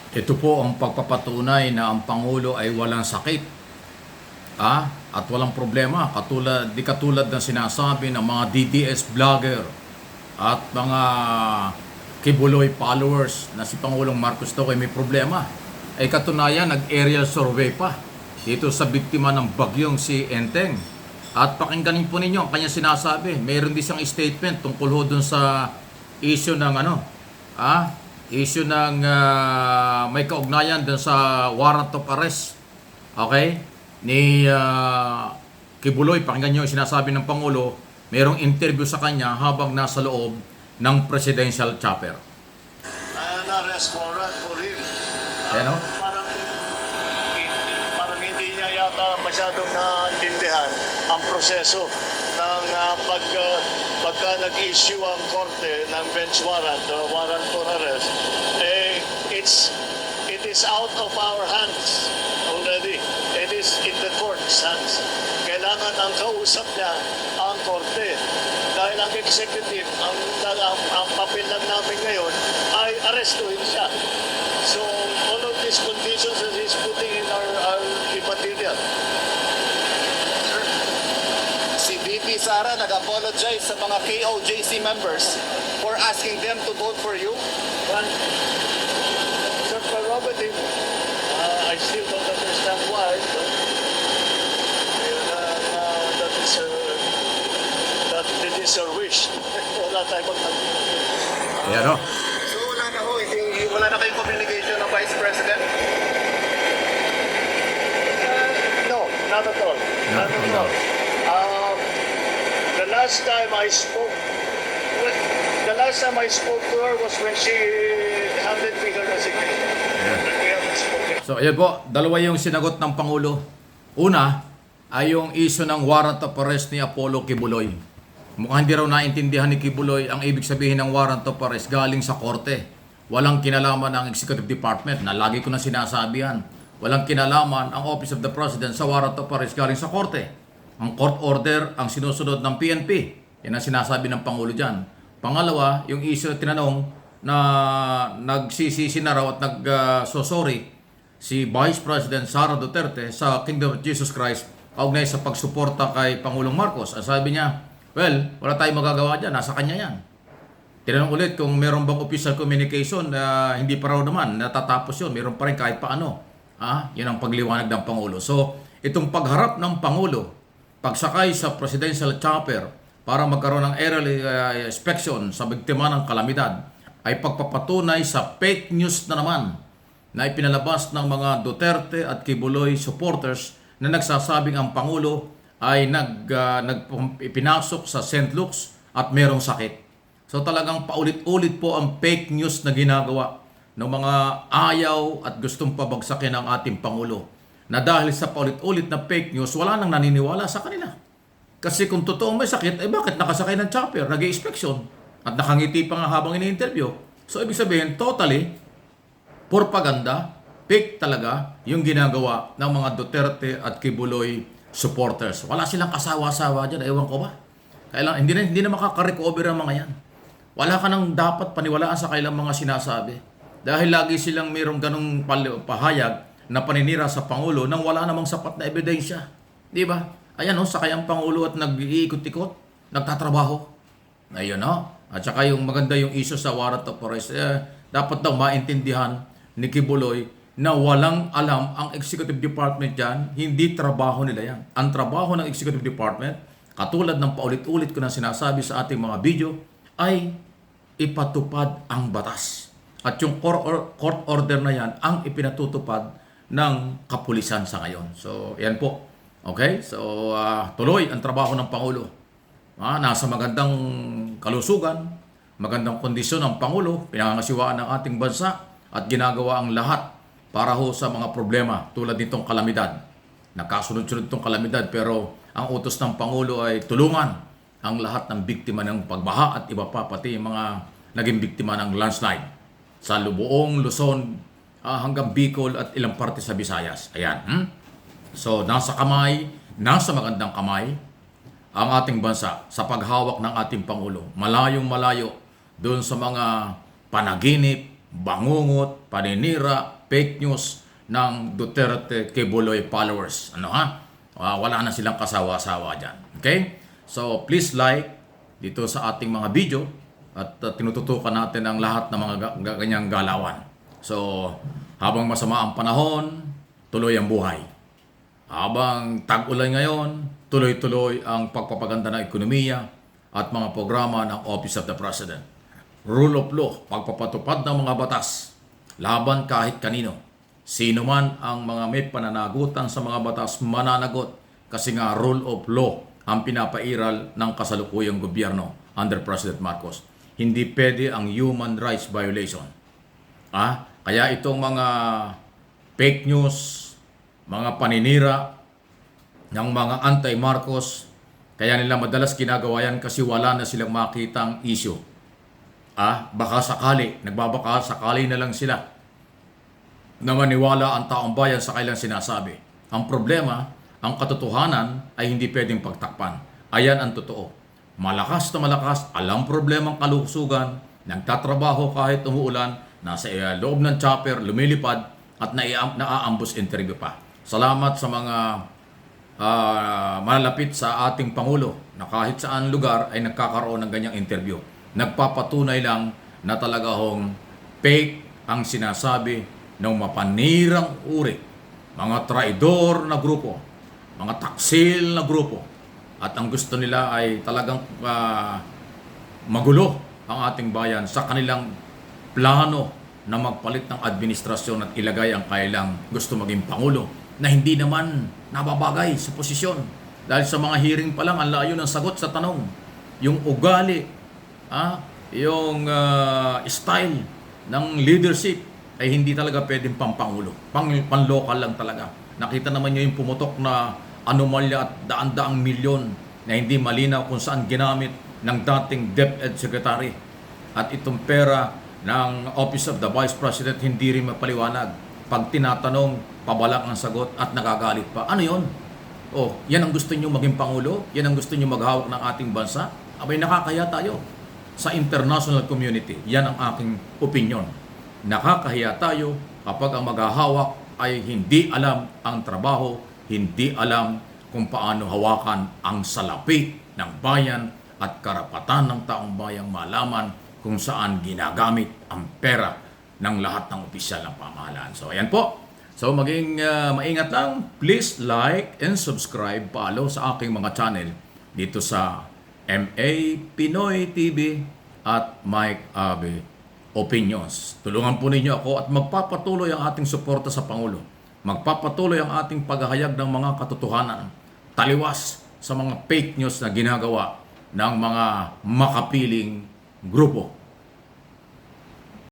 Ito po ang pagpapatunay na ang Pangulo ay walang sakit at walang problema. Di katulad ng sinasabi ng mga DDS vlogger at mga Kibuloy followers na si Pangulong Marcos daw ay may problema. Ay katunayan, nag-aerial survey pa dito sa biktima ng bagyong si Enteng. At pakingganin po ninyo ang kanyang sinasabi. Mayroon din siyang statement tungkol ho dun sa issue ng may kaugnayan dun sa warrant of arrest. Okay? Ni Kibuloy, pakinggan nyo yung sinasabi ng Pangulo. Mayroong interview sa kanya habang nasa loob ng presidential chopper. An arrest warrant for him. Ayan o. Parang hindi niya yata masyadong naintindihan ang proseso ng pagka nag-issue ang korte ng bench warrant, warrant for arrest. It is out of our hands already. It is in the court's hands. Kailangan ang kausap niya ang korte. Dahil ang executive, ang papel lang namin ngayon ay arrestuhin siya. So, all of these conditions that he's putting in are immaterial. Si VP Sara nag-apologize sa mga KOJC members for asking them to vote for you. One, their prerogative. I still don't understand why, but that is a wish. Wala tayo Ayan o. So wala na kayong communication ng Vice President? No, not at all. Not at all. The last time I spoke to her was when she handed me her resignation. But we haven't spoken. So ayan po, dalawa yung sinagot ng Pangulo. Una ay yung issue ng warrant of arrest ni Apollo Kibuloy. Mukhang hindi raw naintindihan ni Kibuloy ang ibig sabihin ng warrant of arrest galing sa korte. Walang kinalaman ang Executive Department na lagi ko na sinasabi yan. Walang kinalaman ang Office of the President sa warrant of arrest galing sa korte. Ang court order ang sinusunod ng PNP. Yan ang sinasabi ng Pangulo dyan. Pangalawa, yung issue na tinanong na nagsisisi na raw at nagsosorry si Vice President Sara Duterte sa Kingdom of Jesus Christ kaugnay sa pagsuporta kay Pangulong Marcos. Ang sabi niya, well, wala tayong magagawa dyan, nasa kanya yan. Tinanong ulit kung meron bang official communication na hindi pa raw naman natatapos yun, meron pa rin kahit paano. Yan ang pagliwanag ng Pangulo. So, itong pagharap ng Pangulo, pagsakay sa presidential chopper para magkaroon ng aerial inspection sa biktima ng kalamidad, ay pagpapatunay sa fake news na naman na ipinalabas ng mga Duterte at Kibuloy supporters na nagsasabing ang Pangulo ay ipinasok sa St. Luke's at merong sakit. So talagang paulit-ulit po ang fake news na ginagawa ng mga ayaw at gustong pabagsakin ng ating Pangulo. Na dahil sa paulit-ulit na fake news, wala nang naniniwala sa kanila. Kasi kung totoong may sakit, bakit nakasakay ng chopper, nag-i-inspection, at nakangiti pa nga habang ini-interview? So ibig sabihin, totally, propaganda, fake talaga yung ginagawa ng mga Duterte at Kibuloy supporters. Wala silang kasawa-sawa dyan, ewan ko ba? Hindi na makaka-recover ang mga yan. Wala ka nang dapat paniwalaan sa kailang mga sinasabi. Dahil lagi silang mayroong ganong pahayag na paninira sa Pangulo nang wala namang sapat na ebidensya. Di ba? Ayan sakay ang Pangulo at nag-iikot-ikot, nagtatrabaho. Ayun At saka yung maganda yung issue sa warrant of arrest, dapat daw maintindihan ni Kibuloy na walang alam ang Executive Department dyan, hindi trabaho nila yan. Ang trabaho ng Executive Department, katulad ng paulit-ulit ko na sinasabi sa ating mga video, ay ipatupad ang batas. At yung court order na yan ang ipinatutupad ng kapulisan sa ngayon. So, yan po. Okay? So, tuloy ang trabaho ng Pangulo. Nasa magandang kalusugan, magandang kondisyon ang Pangulo, pinangangasiwaan ng ating bansa at ginagawa ang lahat para ho sa mga problema tulad nitong kalamidad. Nakasunod-sunod itong kalamidad pero ang utos ng Pangulo ay tulungan ang lahat ng biktima ng pagbaha at iba pa, pati yung mga naging biktima ng landslide sa buong Luzon hanggang Bicol at ilang parte sa Visayas. Ayan. So, nasa magandang kamay ang ating bansa sa paghawak ng ating Pangulo. Malayong malayo doon sa mga panaginip bangungot, paninira, fake news ng Duterte Kibuloy followers. Ano ha? Wala na silang kasawa-sawa dyan. Okay? So please like dito sa ating mga video at tinututukan natin ang lahat ng mga ganyang galawan. So habang masama ang panahon, tuloy ang buhay. Habang tag-ulan ngayon, tuloy-tuloy ang pagpapaganda ng ekonomiya at mga programa ng Office of the President. Rule of law, pagpapatupad ng mga batas, laban kahit kanino. Sino man ang mga may pananagutan sa mga batas, mananagot kasi nga rule of law ang pinapairal ng kasalukuyang gobyerno under President Marcos. Hindi pwede ang human rights violation. Kaya itong mga fake news, mga paninira ng mga anti-Marcos, kaya nila madalas ginagawa yan kasi wala na silang makitang issue. Baka sakali, nagbabaka sakali na lang sila na maniwala ang taong bayan sa kailang sinasabi. Ang problema, ang katotohanan ay hindi pwedeng pagtakpan. Ayan ang totoo. Malakas na malakas, alam problemang kalusugan, nagtatrabaho kahit umuulan, nasa loob ng chopper, lumilipad, at naaambus interview pa. Salamat sa mga malalapit sa ating Pangulo na kahit saan lugar ay nagkakaroon ng ganyang interview. Nagpapatunay lang na talaga hong fake ang sinasabi ng mapanirang uri, mga traidor na grupo, mga taksil na grupo. At ang gusto nila ay talagang magulo ang ating bayan sa kanilang plano na magpalit ng administrasyon at ilagay ang kailang gusto maging Pangulo na hindi naman nababagay sa posisyon. Dahil sa mga hearing pa lang, ang layo ng sagot sa tanong. Yung ugali, yung style ng leadership ay hindi talaga pwedeng pampangulo. Pan-local lang talaga. Nakita naman nyo yung pumutok na anomalya at daan-daang milyon na hindi malinaw kung saan ginamit ng dating DepEd Secretary. At itong pera ng Office of the Vice President hindi rin mapaliwanag. Pag tinatanong, pabalak ang sagot at nagagalit pa. Ano yon? Yan ang gusto nyo maging Pangulo? Yan ang gusto nyo maghawak ng ating bansa? Abay, nakakaya tayo sa international community. Yan ang aking opinion. Nakakahiya tayo kapag ang maghahawak ay hindi alam ang trabaho, hindi alam kung paano hawakan ang salapi ng bayan at karapatan ng taong bayang malaman kung saan ginagamit ang pera ng lahat ng opisyal ng pamahalaan. So, ayan po. So, maging maingat lang. Please like and subscribe, follow sa aking mga channel dito sa MA Pinoy TV at Mike Abe Opinions. Tulungan po ninyo ako at magpapatuloy ang ating suporta sa Pangulo. Magpapatuloy ang ating paghahayag ng mga katotohanan, taliwas sa mga fake news na ginagawa ng mga makapiling grupo